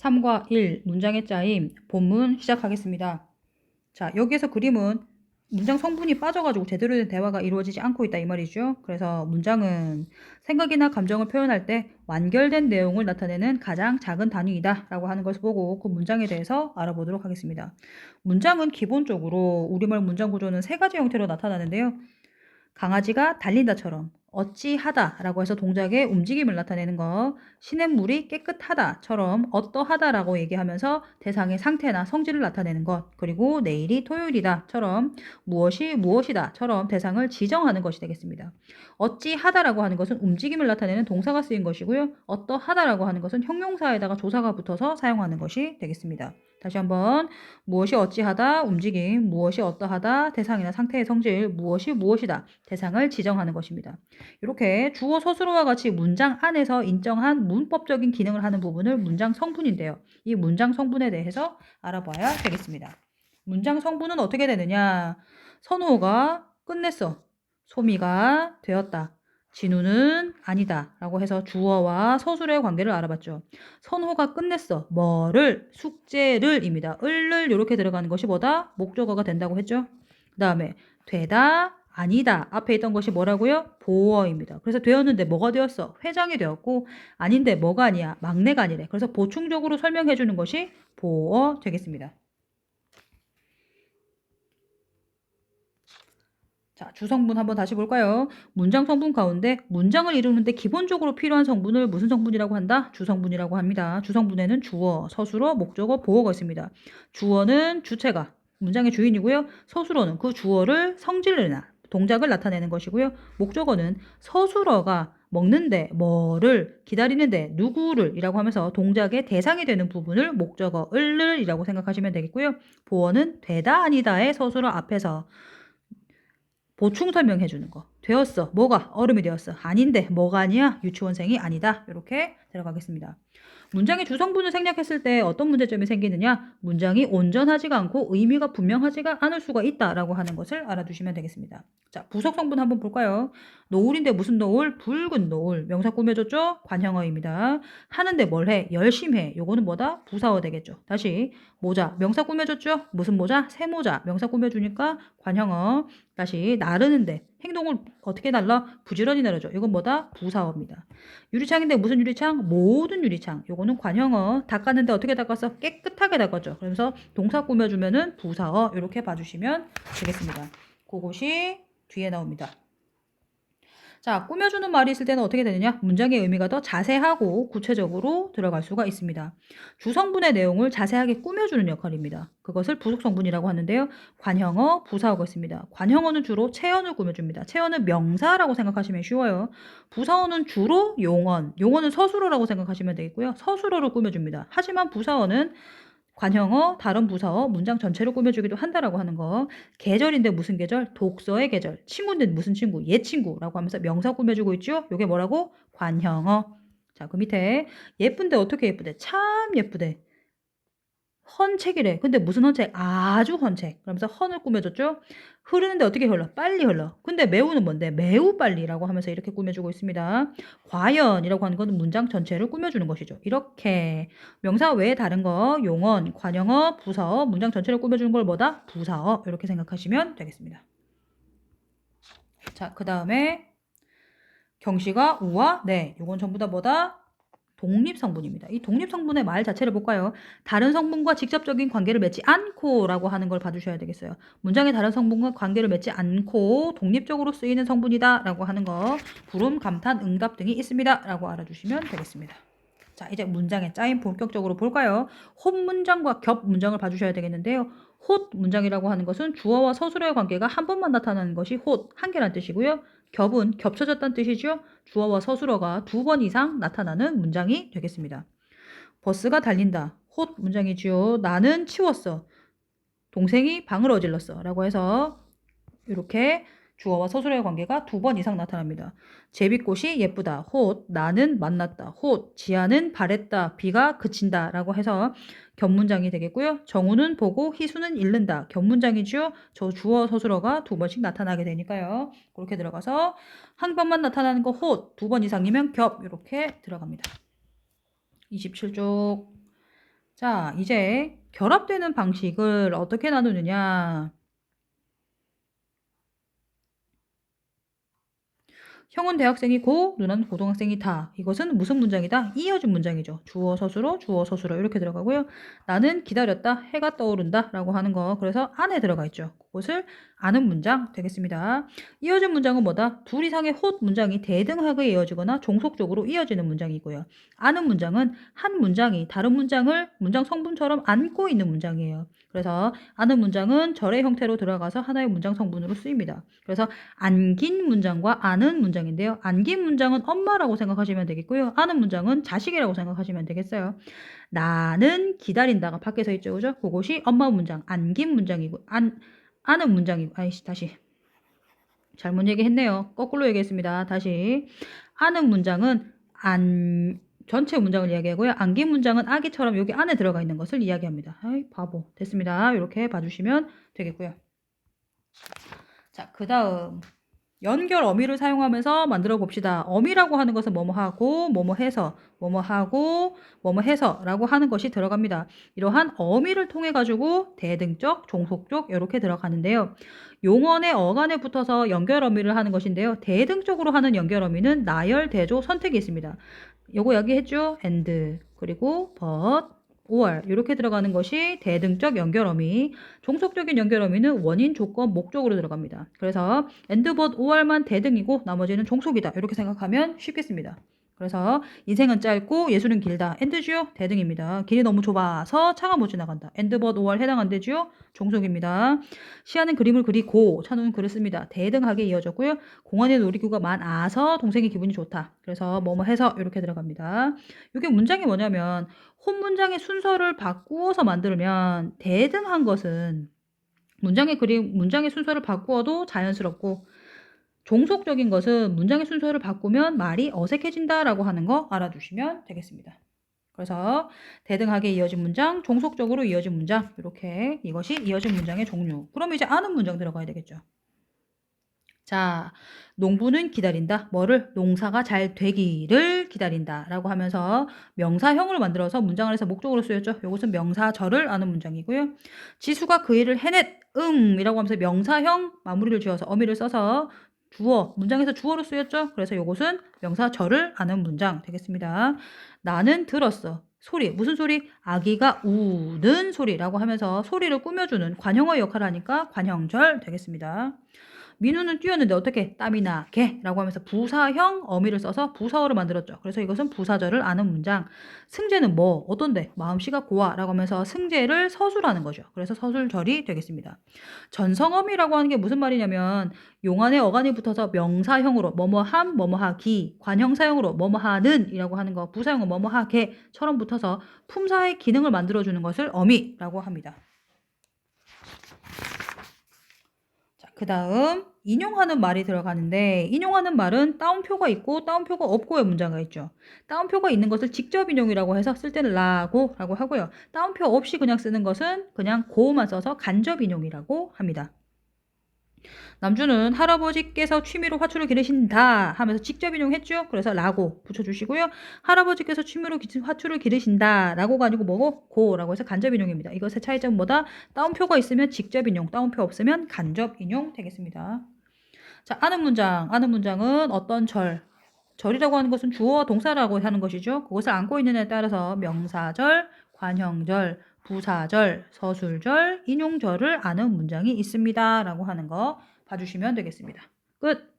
3과 1 문장의 짜임 본문 시작하겠습니다. 자, 여기에서 그림은 문장 성분이 빠져가지고 제대로 된 대화가 이루어지지 않고 있다 이 말이죠. 그래서 문장은 생각이나 감정을 표현할 때 완결된 내용을 나타내는 가장 작은 단위이다 라고 하는 것을 보고 그 문장에 대해서 알아보도록 하겠습니다. 문장은 기본적으로 우리말 문장 구조는 세 가지 형태로 나타나는데요. 강아지가 달린다처럼 어찌하다라고 해서 동작의 움직임을 나타내는 거, 시냇물이 깨끗하다처럼 어떠하다라고 얘기하면서 대상의 상태나 성질을 나타내는 것, 그리고 내일이 토요일이다처럼 무엇이 무엇이다처럼 대상을 지정하는 것이 되겠습니다. 어찌하다라고 하는 것은 움직임을 나타내는 동사가 쓰인 것이고요. 어떠하다라고 하는 것은 형용사에다가 조사가 붙어서 사용하는 것이 되겠습니다. 다시 한번 무엇이 어찌하다 움직임, 무엇이 어떠하다 대상이나 상태의 성질, 무엇이 무엇이다 대상을 지정하는 것입니다. 이렇게 주어 서술어와 같이 문장 안에서 인정한 문법적인 기능을 하는 부분을 문장 성분인데요. 이 문장 성분에 대해서 알아봐야 되겠습니다. 문장 성분은 어떻게 되느냐? 선호가 끝냈어. 소미가 되었다. 진우는 아니다 라고 해서 주어와 서술의 관계를 알아봤죠. 선호가 끝냈어. 뭐를? 숙제를 입니다. 을을 이렇게 들어가는 것이 뭐다? 목적어가 된다고 했죠. 그 다음에 되다, 아니다. 앞에 있던 것이 뭐라고요? 보어입니다. 그래서 되었는데 뭐가 되었어? 회장이 되었고 아닌데 뭐가 아니야? 막내가 아니래. 그래서 보충적으로 설명해 주는 것이 보어 되겠습니다. 자, 주성분 한번 다시 볼까요? 문장 성분 가운데 문장을 이루는데 기본적으로 필요한 성분을 무슨 성분이라고 한다? 주성분이라고 합니다. 주성분에는 주어, 서술어, 목적어, 보어가 있습니다. 주어는 주체가 문장의 주인이고요. 서술어는 그 주어를 성질이나 동작을 나타내는 것이고요. 목적어는 서술어가 먹는데 뭐를 기다리는데 누구를 이라고 하면서 동작의 대상이 되는 부분을 목적어 을을 이라고 생각하시면 되겠고요. 보어는 되다 아니다의 서술어 앞에서 보충 설명해 주는 거. 되었어. 뭐가? 얼음이 되었어. 아닌데 뭐가 아니야? 유치원생이 아니다. 이렇게 들어가겠습니다. 문장의 주성분을 생략했을 때 어떤 문제점이 생기느냐? 문장이 온전하지가 않고 의미가 분명하지가 않을 수가 있다라고 하는 것을 알아두시면 되겠습니다. 자, 부석 성분 한번 볼까요? 노을인데 무슨 노을? 붉은 노을. 명사 꾸며줬죠? 관형어입니다. 하는데 뭘 해? 열심히 해. 요거는 뭐다? 부사어 되겠죠. 다시 모자. 명사 꾸며줬죠? 무슨 모자? 새 모자. 명사 꾸며주니까 관형어. 다시 나르는데 행동을 어떻게 날라? 부지런히 나르죠. 이건 뭐다? 부사어입니다. 유리창인데 무슨 유리창? 모든 유리창. 요거는 관형어. 닦았는데 어떻게 닦았어? 깨끗하게 닦았죠. 그래서 동사 꾸며주면은 부사어 이렇게 봐주시면 되겠습니다. 그것이 뒤에 나옵니다. 자, 꾸며주는 말이 있을 때는 어떻게 되느냐? 문장의 의미가 더 자세하고 구체적으로 들어갈 수가 있습니다. 주성분의 내용을 자세하게 꾸며주는 역할입니다. 그것을 부속성분이라고 하는데요. 관형어, 부사어가 있습니다. 관형어는 주로 체언을 꾸며줍니다. 체언은 명사라고 생각하시면 쉬워요. 부사어는 주로 용언, 용언은 서술어라고 생각하시면 되겠고요. 서술어를 꾸며줍니다. 하지만 부사어는 관형어, 다른 부사어, 문장 전체를 꾸며주기도 한다라고 하는 거. 계절인데 무슨 계절? 독서의 계절. 친구인데 무슨 친구? 얘 친구라고 하면서 명사 꾸며주고 있죠? 요게 뭐라고? 관형어. 자, 그 밑에 예쁜데 어떻게 예쁘대? 참 예쁘대. 헌책이래. 근데 무슨 헌책? 아주 헌책. 그러면서 헌을 꾸며줬죠? 흐르는데 어떻게 흘러? 빨리 흘러. 근데 매우는 뭔데? 매우 빨리라고 하면서 이렇게 꾸며주고 있습니다. 과연이라고 하는 건 문장 전체를 꾸며주는 것이죠. 이렇게 명사 외에 다른 거 용언, 관형어, 부사어, 문장 전체를 꾸며주는 걸 뭐다? 부사어 이렇게 생각하시면 되겠습니다. 자, 그 다음에 경시가 우와, 네. 요건 전부 다 뭐다? 독립성분입니다. 이 독립성분의 말 자체를 볼까요? 다른 성분과 직접적인 관계를 맺지 않고 라고 하는 걸 봐주셔야 되겠어요. 문장의 다른 성분과 관계를 맺지 않고 독립적으로 쓰이는 성분이다 라고 하는 거 부름, 감탄, 응답 등이 있습니다 라고 알아주시면 되겠습니다. 자, 이제 문장의 짜임 본격적으로 볼까요? 혼 문장과 겹 문장을 봐주셔야 되겠는데요. 홑 문장이라고 하는 것은 주어와 서술어의 관계가 한 번만 나타나는 것이 홑, 한 개란 뜻이고요. 겹은 겹쳐졌다는 뜻이죠. 주어와 서술어가 두 번 이상 나타나는 문장이 되겠습니다. 버스가 달린다. 홑 문장이지요. 나는 치웠어. 동생이 방을 어질렀어. 라고 해서 이렇게 주어와 서술어의 관계가 두 번 이상 나타납니다. 제비꽃이 예쁘다. 홑 나는 만났다. 홑 지아는 바랬다. 비가 그친다. 라고 해서 겹문장이 되겠고요. 정우는 보고 희수는 읽는다. 겹문장이죠. 저 주어 서술어가 두 번씩 나타나게 되니까요. 그렇게 들어가서 한 번만 나타나는 거 홑 두 번 이상이면 겹 이렇게 들어갑니다. 27쪽 자, 이제 결합되는 방식을 어떻게 나누느냐. 형은 대학생이고 누나는 고등학생이다. 이것은 무슨 문장이다? 이어진 문장이죠. 주어 서술어 이렇게 들어가고요. 나는 기다렸다. 해가 떠오른다 라고 하는 거. 그래서 안에 들어가 있죠. 그것을 아는 문장 되겠습니다. 이어진 문장은 뭐다? 둘 이상의 홑 문장이 대등하게 이어지거나 종속적으로 이어지는 문장이고요. 아는 문장은 한 문장이 다른 문장을 문장 성분처럼 안고 있는 문장이에요. 그래서 아는 문장은 절의 형태로 들어가서 하나의 문장 성분으로 쓰입니다. 그래서 안긴 문장과 아는 문장인데요. 안긴 문장은 엄마라고 생각하시면 되겠고요. 아는 문장은 자식이라고 생각하시면 되겠어요. 나는 기다린다가 밖에서 있죠. 그죠? 그것이 엄마 문장, 안긴 문장이고, 아는 문장이고, 아이씨, 다시. 잘못 얘기했네요. 거꾸로 얘기했습니다. 다시. 아는 문장은 전체 문장을 이야기하고요. 안긴 문장은 아기처럼 여기 안에 들어가 있는 것을 이야기합니다. 아이, 바보. 됐습니다. 이렇게 봐주시면 되겠고요. 자, 그 다음. 연결 어미를 사용하면서 만들어 봅시다. 어미라고 하는 것은 뭐뭐 하고, 뭐뭐 해서, 뭐뭐 하고, 뭐뭐 해서 라고 하는 것이 들어갑니다. 이러한 어미를 통해 가지고 대등적, 종속적 이렇게 들어가는데요. 용언의 어간에 붙어서 연결 어미를 하는 것인데요. 대등적으로 하는 연결 어미는 나열, 대조, 선택이 있습니다. 요거 이야기했죠? and, 그리고 but, or 이렇게 들어가는 것이 대등적 연결어미. 종속적인 연결어미는 원인, 조건, 목적으로 들어갑니다. 그래서 and, but, or만 대등이고 나머지는 종속이다. 이렇게 생각하면 쉽겠습니다. 그래서 인생은 짧고 예술은 길다. and지요? 대등입니다. 길이 너무 좁아서 차가 못 지나간다. and, but, or 해당 안 되지요? 종속입니다. 시아는 그림을 그리고 찬우는 글을 씁니다. 대등하게 이어졌고요. 공원에 놀이기구가 많아서 동생이 기분이 좋다. 그래서 뭐뭐 해서 이렇게 들어갑니다. 이게 문장이 뭐냐면 혼 문장의 순서를 바꾸어서 만들면 대등한 것은 문장의 순서를 바꾸어도 자연스럽고 종속적인 것은 문장의 순서를 바꾸면 말이 어색해진다라고 하는 거 알아두시면 되겠습니다. 그래서 대등하게 이어진 문장, 종속적으로 이어진 문장 이렇게 이것이 이어진 문장의 종류. 그럼 이제 아는 문장 들어가야 되겠죠. 자, 농부는 기다린다. 뭐를? 농사가 잘 되기를 기다린다. 라고 하면서 명사형을 만들어서 문장 안에서 목적으로 쓰였죠. 이것은 명사절을 아는 문장이고요. 지수가 그 일을 해냈. 이라고 하면서 명사형 마무리를 지어서 어미를 써서 주어, 문장에서 주어로 쓰였죠. 그래서 이것은 명사절을 아는 문장 되겠습니다. 나는 들었어. 소리, 무슨 소리? 아기가 우는 소리라고 하면서 소리를 꾸며주는 관형어의 역할을 하니까 관형절 되겠습니다. 민우는 뛰었는데 어떻게? 땀이 나게 라고 하면서 부사형 어미를 써서 부사어를 만들었죠. 그래서 이것은 부사절을 아는 문장. 승재는 뭐? 어떤데? 마음씨가 고와 라고 하면서 승재를 서술하는 거죠. 그래서 서술절이 되겠습니다. 전성어미라고 하는 게 무슨 말이냐면 용안에 어간이 붙어서 명사형으로 뭐뭐함, 뭐뭐하기, 관형사형으로 뭐뭐하는 이라고 하는 거, 부사형은 뭐뭐하게처럼 붙어서 품사의 기능을 만들어주는 것을 어미라고 합니다. 그 다음 인용하는 말이 들어가는데 인용하는 말은 따옴표가 있고 따옴표가 없고의 문장가 있죠. 따옴표가 있는 것을 직접 인용이라고 해서 쓸 때는 라고 하고요. 따옴표 없이 그냥 쓰는 것은 그냥 고만 써서 간접 인용이라고 합니다. 남주는 할아버지께서 취미로 화초를 기르신다 하면서 직접 인용했죠. 그래서 라고 붙여주시고요. 할아버지께서 취미로 화초를 기르신다 라고가 아니고 뭐고? 고라고 해서 간접 인용입니다. 이것의 차이점은 뭐다? 따옴표가 있으면 직접 인용, 따옴표 없으면 간접 인용 되겠습니다. 자, 아는 문장은 어떤 절이라고 하는 것은 주어와 동사라고 하는 것이죠. 그것을 안고 있는 에 따라서 명사절, 관형절, 부사절, 서술절, 인용절을 아는 문장이 있습니다. 라고 하는 거 봐주시면 되겠습니다. 끝!